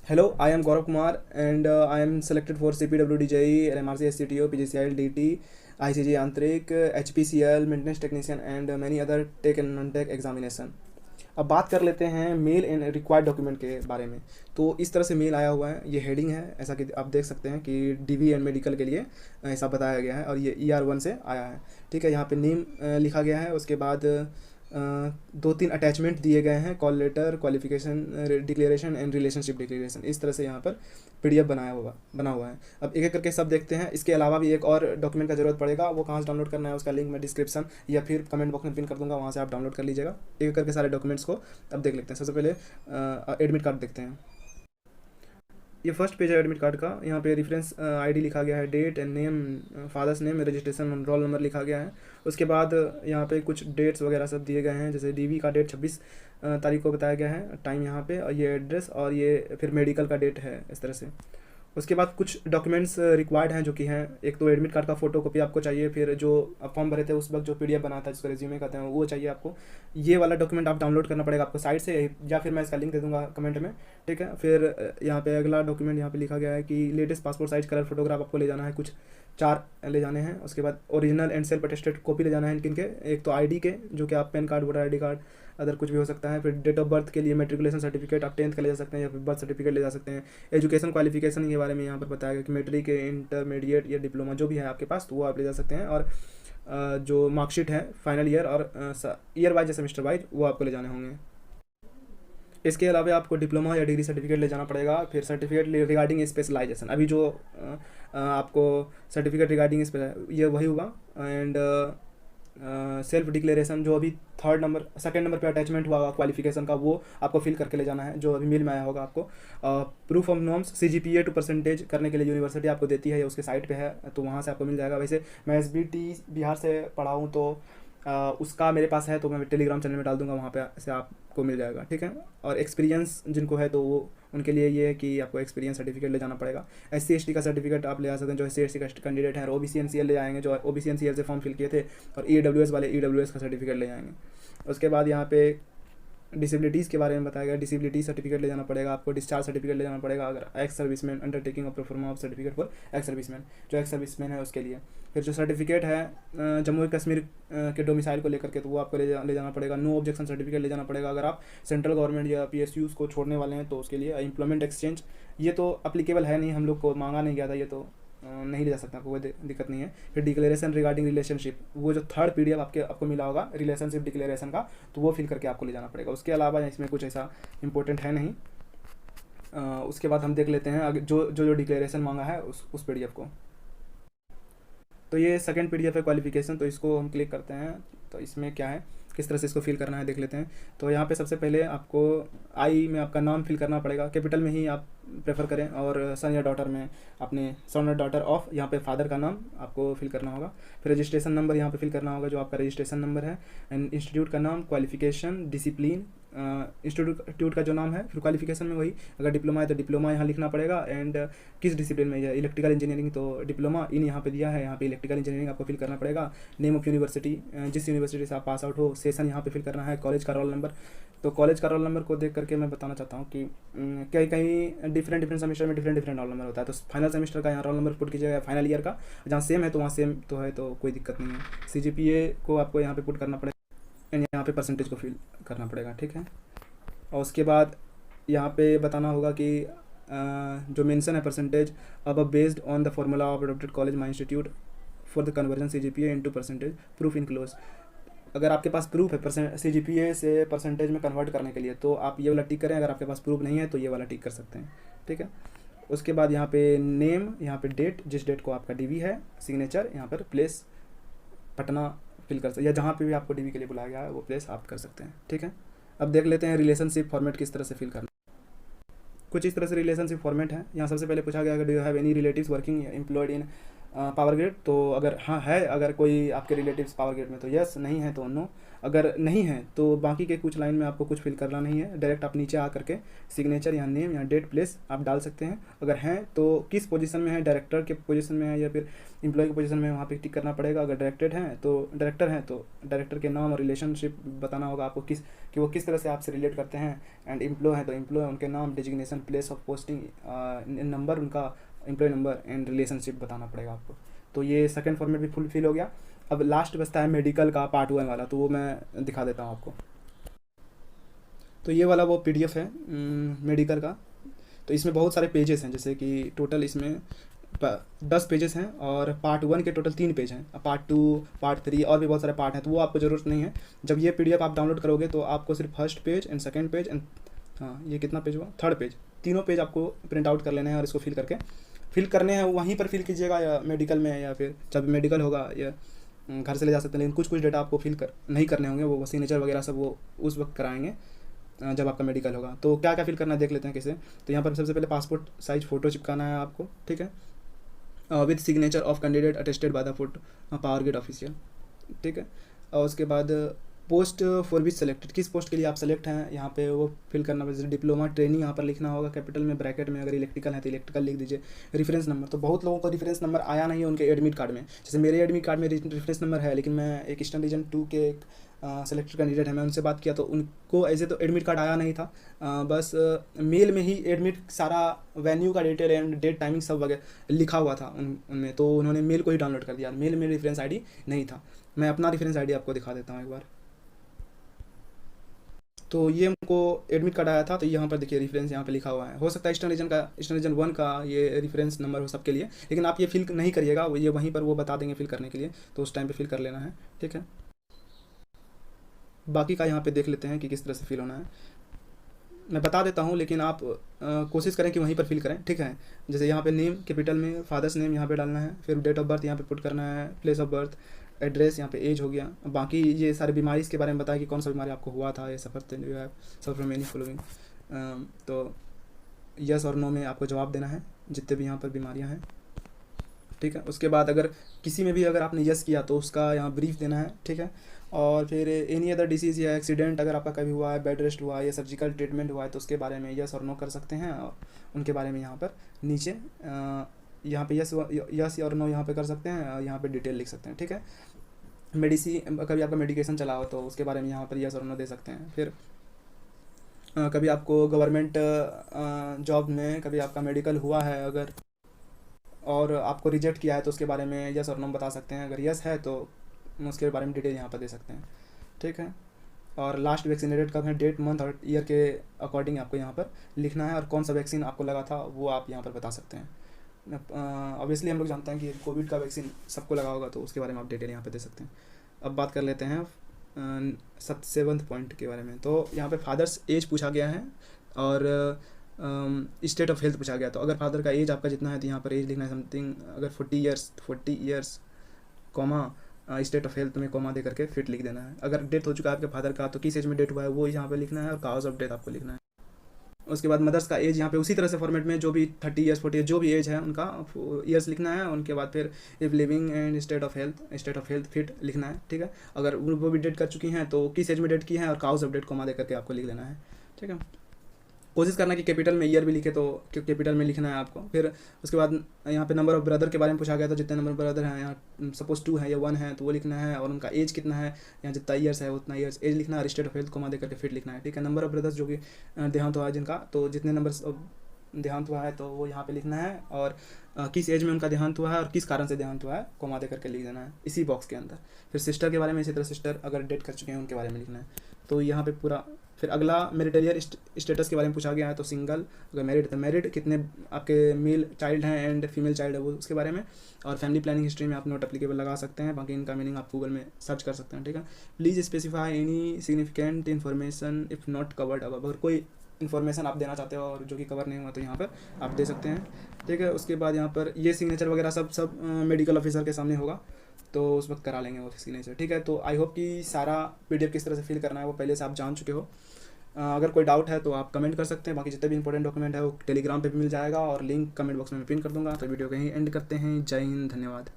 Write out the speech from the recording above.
Hello, I am Gaurav Kumar and I am selected for CPWD JEE, LMRC SCTO, PGCIL, DT, ICG आंतरिक, HPCL, maintenance technician and many other tech and non tech examination. अब बात कर लेते हैं male and required document के बारे में। तो इस तरह से मेल आया हुआ है, ये हेडिंग है, ऐसा कि आप देख सकते हैं कि डीवी एंड मेडिकल के लिए ऐसा बताया गया है और ये ER1 से आया है। ठीक है, यहाँ पे नेम लिखा गया है, उसके बाद दो तीन अटैचमेंट दिए गए हैं, call letter, qualification declaration and relationship declaration. इस तरह से यहाँ पर PDF बना हुआ है। अब एक एक करके सब देखते हैं। इसके अलावा भी एक और डॉक्यूमेंट का ज़रूरत पड़ेगा, वो कहाँ से डाउनलोड करना है उसका लिंक मैं डिस्क्रिप्शन या फिर कमेंट बॉक्स में पिन कर दूंगा, वहाँ से आप डाउनलोड कर लीजिएगा। एक एक करके सारे डॉक्यूमेंट्स को अब देख लेते हैं। सबसे पहले एडमिट कार्ड देखते हैं। ये फर्स्ट पेज है एडमिट कार्ड का। यहाँ पे रेफरेंस ID लिखा गया है, date and name, father's name, registration roll number लिखा गया है। उसके बाद यहाँ पे कुछ डेट्स वगैरह सब दिए गए हैं, जैसे DV का डेट 26 तारीख को बताया गया है, टाइम यहाँ पे, और ये एड्रेस, और ये फिर मेडिकल का डेट है, इस तरह से। उसके बाद कुछ डॉक्यूमेंट्स रिक्वायर्ड हैं, जो कि हैं, एक तो एडमिट कार्ड का फोटो कॉपी आपको चाहिए, फिर जो आप फॉर्म भरे थे उस वक्त जो PDF बना था जिसको रिज्यूमे कहते हैं वो चाहिए आपको। ये वाला डॉक्यूमेंट आप डाउनलोड करना पड़ेगा आपको साइट से, या फिर मैं इसका लिंक दे दूंगा कमेंट में। ठीक है, फिर यहाँ पे अगला डॉक्यूमेंट यहाँ पे लिखा गया है कि latest passport size colour photograph आपको ले जाना है, कुछ 4 ले जाने हैं। उसके बाद original and self attested copy ले जाना है इनके, एक तो ID के, जो कि आप pan card, voter ID card, other कुछ भी हो सकता है। फिर डेट ऑफ बर्थ के लिए मेट्रिकुलेशन सर्टिफिकेट आप 10th का ले जा सकते हैं, या फिर बर्थ सर्टिफिकेट ले जा सकते हैं। एजुकेशन क्वालिफिकेशन के बारे में यहाँ पर बताया गया कि मेट्रिक, इंटरमीडिएट या डिप्लोमा जो भी है आपके पास, तो वो आप ले जा सकते हैं। और जो मार्कशीट है फाइनल ईयर और ईयर वाइज या सेमेस्टर वाइज, वो आपको ले जाने होंगे। इसके अलावा आपको डिप्लोमा या डिग्री सर्टिफिकेट ले जाना पड़ेगा। फिर सर्टिफिकेट रिगार्डिंग स्पेशलाइजेशन, अभी जो आपको सर्टिफिकेट रिगार्डिंग ये वही होगा। एंड सेल्फ डिक्लेरेशन, जो अभी सेकंड नंबर पे अटैचमेंट हुआ क्वालिफिकेशन का, वो आपको फिल करके ले जाना है, जो अभी मेल में आया होगा आपको। प्रूफ ऑफ नॉर्म्स, CGPA 2% करने के लिए यूनिवर्सिटी आपको देती है, या उसके साइट पे है, तो वहाँ से आपको मिल जाएगा। वैसे मैं SBT बिहार से पढ़ा हूँ, तो उसका मेरे पास है, तो मैं टेलीग्राम चैनल में डाल दूंगा, वहाँ पे से आपको मिल जाएगा। ठीक है, और एक्सपीरियंस जिनको है तो वो उनके लिए ये है कि आपको एक्सपीरियंस सर्टिफिकेट ले जाना पड़ेगा। SC ST का सर्टिफिकेट आप ले आ सकते हैं, जो SC ST का कैंडिडेट हैं, और OBC NCL ले आएंगे, जो OBC NCL से फॉर्म फिल किए थे, और EWS वाले EWS का सर्टिफिकेट ले आएंगे। उसके बाद यहाँ पे डिसेबिलिटीज़ के बारे में बताया गया, डिसेबिलिटी सर्टिफिकेट ले जाना पड़ेगा आपको, डिस्चार्ज सर्टिफिकेट ले जाना पड़ेगा अगर ex serviceman, undertaking of proforma of certificate for ex serviceman, जो एक्स सर्विसमैन है उसके लिए। फिर जो सर्टिफिकेट है जम्मू कश्मीर के डोमिसाइल को लेकर के, तो वो आपको ले जाना पड़ेगा। नो ऑब्जेक्शन सर्टिफिकेट ले जाना पड़ेगा अगर आप सेंट्रल गवर्नमेंट या PSUs को छोड़ने वाले हैं, तो उसके लिए। एम्प्लॉयमेंट एक्सचेंज, ये तो अप्लीकेबल है नहीं, हम लोग को मांगा नहीं गया था, ये तो नहीं ले जा सकता, कोई दिक्कत नहीं है। फिर डिक्लेरेशन रिगार्डिंग रिलेशनशिप, वो जो थर्ड PDF आपको मिला होगा रिलेशनशिप डिक्लेरेशन का, तो वो फिल करके आपको ले जाना पड़ेगा। उसके अलावा इसमें कुछ ऐसा इंपॉर्टेंट है नहीं। उसके बाद हम देख लेते हैं जो डिक्लेरेशन मांगा है उस PDF को। तो ये सेकंड PDF है क्वालिफिकेशन, तो इसको हम क्लिक करते हैं। तो इसमें क्या है, किस तरह से इसको फिल करना है देख लेते हैं। तो यहाँ पे सबसे पहले आपको I में आपका नाम फिल करना पड़ेगा, कैपिटल में ही आप प्रेफर करें, और सन या डॉटर में अपने सन और डॉटर ऑफ, यहाँ पे फादर का नाम आपको फिल करना होगा। फिर रजिस्ट्रेशन नंबर यहाँ पे फिल करना होगा, जो आपका रजिस्ट्रेशन नंबर है, एंड इंस्टीट्यूट का नाम, क्वालिफिकेशन, डिसिप्लिन, इंस्टीट्यूट का जो नाम है। फिर क्वालिफिकेशन में वही, अगर डिप्लोमा है तो डिप्लोमा यहाँ लिखना पड़ेगा, एंड किस डिसिप्लिन में है, इलेक्ट्रिकल इंजीनियरिंग तो डिप्लोमा इन यहाँ पे दिया है, यहाँ पे इलेक्ट्रिकल इंजीनियरिंग आपको फिल करना पड़ेगा। नेम ऑफ यूनिवर्सिटी, जिस यूनिवर्सिटी से आप पास आउट हो, सेशन यहाँ पे फिल करना है। कॉलेज का रोल नंबर, तो कॉलेज का रोल नंबर को देख करके मैं बताना चाहता हूँ कि कहीं कहीं डिफरेंट सेमेस्टर में डिफरेंट रोल नंबर होता है, तो फाइनल सेमेस्टर का यहाँ रोल नंबर पुट कीजिएगा, फाइनल ईयर का जहाँ सेम है तो वहाँ सेम तो है, तो कोई दिक्कत नहीं है। CGPA को आपको यहाँ पे पुट करना पड़ेगा, एंड यहाँ पे परसेंटेज को फिल करना पड़ेगा। ठीक है, और उसके बाद यहाँ पे बताना होगा कि जो मेंशन है परसेंटेज, अब based on the formula of adopted college my institute for the conversion CGPA into percentage, proof in close. अगर आपके पास प्रूफ है CGPA से परसेंटेज में कन्वर्ट करने के लिए, तो आप ये वाला टिक करें, अगर आपके पास प्रूफ नहीं है तो ये वाला टिक कर सकते हैं। ठीक है, उसके बाद यहाँ पे नेम, यहाँ पे डेट, जिस डेट को आपका DV है, सिग्नेचर, यहाँ पर प्लेस पटना फिल कर सकते, या जहाँ पे भी आपको DV के लिए बुलाया गया है वो प्लेस आप कर सकते हैं। ठीक है, अब देख लेते हैं रिलेशनशिप फॉर्मेट किस तरह से फिल करना। कुछ इस तरह से रिलेशनशिप फॉर्मेट है। यहाँ सबसे पहले पूछा गया, do you have any relatives working employed in power grid, तो अगर हाँ है, अगर कोई आपके रिलेटिव्स पावर ग्रिड में, तो यस, नहीं है तो नो। अगर नहीं है तो बाकी के कुछ लाइन में आपको कुछ फिल करना नहीं है, डायरेक्ट आप नीचे आ करके सिग्नेचर या नेम या डेट प्लेस आप डाल सकते हैं। अगर हैं तो किस पोजीशन में है, डायरेक्टर के पोजीशन में है या फिर एम्प्लॉय की पोजीशन में, वहाँ पे टिक करना पड़ेगा। अगर डायरेक्टर हैं तो डायरेक्टर के नाम और रिलेशनशिप बताना होगा आपको कि वो किस तरह से आपसे रिलेट करते हैं। एंड एम्प्लॉय है तो एम्प्लॉय, उनके नाम, designation, place of posting, number, उनका एम्प्लॉय नंबर एंड रिलेशनशिप बताना पड़ेगा आपको। तो ये सेकंड फॉर्मेट भी फुल फिल हो गया। अब लास्ट बचता है मेडिकल का पार्ट 1 वाला, तो वो मैं दिखा देता हूँ आपको। तो ये वाला वो PDF है मेडिकल का। तो इसमें बहुत सारे पेजेस हैं, जैसे कि टोटल इसमें 10 पेजेस हैं और पार्ट 1 के टोटल 3 पेज हैं। पार्ट 2, पार्ट 3 और भी बहुत सारे पार्ट हैं, तो वो आपको ज़रूरत नहीं है। जब ये PDF आप डाउनलोड करोगे तो आपको सिर्फ first page and second page and ये कितना पेज हुआ, थर्ड पेज, तीनों पेज आपको प्रिंट आउट कर लेने हैं और इसको फिल करने हैं। वहीं पर फिल कीजिएगा या मेडिकल में, या फिर जब मेडिकल होगा या घर से ले जा सकते हैं। लेकिन कुछ डेटा आपको नहीं करने होंगे, वो सिग्नेचर वगैरह सब वो उस वक्त कराएंगे जब आपका मेडिकल होगा। तो क्या क्या फिल करना है देख लेते हैं कैसे। तो यहाँ पर सबसे पहले पासपोर्ट साइज फ़ोटो चिपकाना है आपको, ठीक है, with signature of candidate attested by the photo power grid official, ठीक है। और उसके बाद पोस्ट फॉर विच सेलेक्टेड, किस पोस्ट के लिए आप सेलेक्ट हैं यहाँ पे वो फिल करना। जैसे डिप्लोमा ट्रेनिंग यहाँ पर लिखना होगा कैपिटल में, ब्रैकेट में। अगर इलेक्ट्रिकल है तो इलेक्ट्रिकल लिख दीजिए। रेफरेंस नंबर, तो बहुत लोगों को रेफरेंस नंबर आया नहीं है उनके एडमिट कार्ड में। जैसे मेरे एडमिट कार्ड में रेफरेंस नंबर है, लेकिन मैं एक ईस्टर्न रीजन 2 के एक सेलेक्टेड कैंडिडेट है, मैं उनसे बात किया तो उनको ऐसे तो एडमिट कार्ड आया नहीं था। बस मेल में ही एडमिट सारा वेन्यू का डिटेल एंड डेट टाइमिंग सब वगैरह लिखा हुआ था उनमें, तो उन्होंने मेल को ही डाउनलोड कर दिया। मेल में रेफरेंस ID नहीं था। मैं अपना रेफरेंस ID आपको दिखा देता हूँ एक बार। तो ये हमको एडमिट कार्ड आया था, तो यहाँ पर देखिए रेफरेंस यहाँ पे लिखा हुआ है। हो सकता है ईस्टर्न रीजन 1 का ये रेफरेंस नंबर हो सबके लिए, लेकिन आप ये फिल नहीं करिएगा, ये वहीं पर वो बता देंगे फिल करने के लिए, तो उस टाइम पे फिल कर लेना है, ठीक है। बाकी का यहाँ पे देख लेते हैं कि किस तरह से फिल होना है। मैं बता देता हूँ, लेकिन आप कोशिश करें कि वहीं पर फिल करें, ठीक है। जैसे यहाँ पे नेम कैपिटल में, फादर्स नेम यहाँ पे डालना है, फिर डेट ऑफ बर्थ यहाँ पे पुट करना है, प्लेस ऑफ बर्थ, एड्रेस, यहाँ पे एज हो गया। बाकी ये सारे बीमारी इसके बारे में बताया कि कौन सा बीमारी आपको हुआ था, ये सफ़र फ्रॉम एनी फॉलोइंग। तो यस और नो में आपको जवाब देना है जितने भी यहाँ पर बीमारियाँ हैं, ठीक है। उसके बाद अगर किसी में भी अगर आपने यस किया तो उसका यहाँ ब्रीफ देना है, ठीक है। और फिर एनी अदर डिसीज़ या एक्सीडेंट अगर आपका कभी हुआ है, बेड रेस्ट हुआ है या सर्जिकल ट्रीटमेंट हुआ है, तो उसके बारे में यस और नो कर सकते हैं। और उनके बारे में यहाँ पर नीचे यहाँ पे यस और नो यहाँ पे कर सकते हैं, यहाँ पे डिटेल लिख सकते हैं, ठीक है। कभी आपका मेडिकेशन चला हो तो उसके बारे में यहाँ पर यस और नो दे सकते हैं। फिर कभी आपको गवर्नमेंट जॉब में कभी आपका मेडिकल हुआ है अगर, और आपको रिजेक्ट किया है तो उसके बारे में यस और नो बता सकते हैं। अगर यस है तो उसके बारे में डिटेल यहाँ पर दे सकते हैं, ठीक है। और लास्ट वैक्सीनेटेड कब है, डेट, मंथ और ईयर के अकॉर्डिंग आपको यहाँ पर लिखना है। और कौन सा वैक्सीन आपको लगा था वो आप यहाँ पर बता सकते हैं। ऑब्वियसली हम लोग जानते हैं कि कोविड का वैक्सीन सबको लगा होगा, तो उसके बारे में आप डिटेल यहाँ पे दे सकते हैं। अब बात कर लेते हैं 7th पॉइंट के बारे में। तो यहाँ पे फादर्स एज पूछा गया है और स्टेट ऑफ हेल्थ पूछा गया। तो अगर फादर का एज आपका जितना है तो यहाँ पर एज लिखना है समथिंग, अगर 40 years comma state of health में कॉमा दे करके फिट लिख देना है। अगर डेथ हो चुका है आपके फादर का तो किस एज में डेथ हुआ है वो यहाँ पे लिखना है, और काउज ऑफ डेथ आपको लिखना है। उसके बाद मदर्स का एज यहाँ पे उसी तरह से फॉर्मेट में जो भी 30 ईयर्स 40 ईयर्स जो भी एज है उनका ईयर्स लिखना है। उनके बाद फिर if living and state of health fit लिखना है, ठीक है। अगर वो भी डेट कर चुकी हैं तो किस एज में डेट की है, और काउज ऑफ डेट कॉमा दे करके आपको लिख लेना है, ठीक है। कोशिश करना कि कैपिटल में ईयर भी लिखे, तो कैपिटल में लिखना है आपको। फिर उसके बाद यहाँ पे नंबर ऑफ ब्रदर के बारे में पूछा गया था, जितने नंबर ब्रदर हैं यहाँ सपोज 2 है या 1 है तो वो लिखना है, और उनका एज कितना है, यहाँ जितना ईयर्स है उतना ईयर्स एज लिखना है, स्टेट ऑफ हेल्थ को दे करके फिट लिखना है, ठीक है। नंबर ऑफ ब्रदर्स जो कि देहांत हुआ है जिनका, तो जितने नंबर देहांत हुआ है तो वो यहाँ पे लिखना है, और किस एज में उनका देहांत हुआ है और किस कारण से देहांत हुआ है कोमा दे करके लिख देना है इसी बॉक्स के अंदर। फिर सिस्टर के बारे में इसी तरह सिस्टर अगर डेट कर चुके हैं उनके बारे में लिखना है, तो यहाँ पे पूरा। फिर अगला मेरिटरियल स्टेटस के बारे में पूछा गया है, तो सिंगल, अगर मैरिड तो मैरिड, कितने आपके मेल चाइल्ड हैं एंड फीमेल चाइल्ड है वो उसके बारे में। और फैमिली प्लानिंग हिस्ट्री में आप नोट अप्लीकेबल लगा सकते हैं, बाकी इनका मीनिंग आप गूगल में सर्च कर सकते हैं, ठीक है। Please specify any significant information if not covered अब, अगर कोई इन्फॉर्मेशन आप देना चाहते हो और जो कि कवर नहीं हुआ तो यहाँ पर आप दे सकते हैं, ठीक है। उसके बाद यहाँ पर ये सिग्नेचर वगैरह सब मेडिकल ऑफिसर के सामने होगा, तो उस वक्त करा लेंगे वो सिग्नेचर, ठीक है। तो आई होप कि सारा PDF किस तरह से फिल करना है वो पहले से आप जान चुके हो। अगर कोई डाउट है तो आप कमेंट कर सकते हैं। बाकी जितने भी इंपॉर्टेंट डॉक्यूमेंट है वो टेलीग्राम पे भी मिल जाएगा, और लिंक कमेंट बॉक्स में मैं पिन कर दूंगा। तो वीडियो को यहीं एंड करते हैं। जय हिंद, धन्यवाद।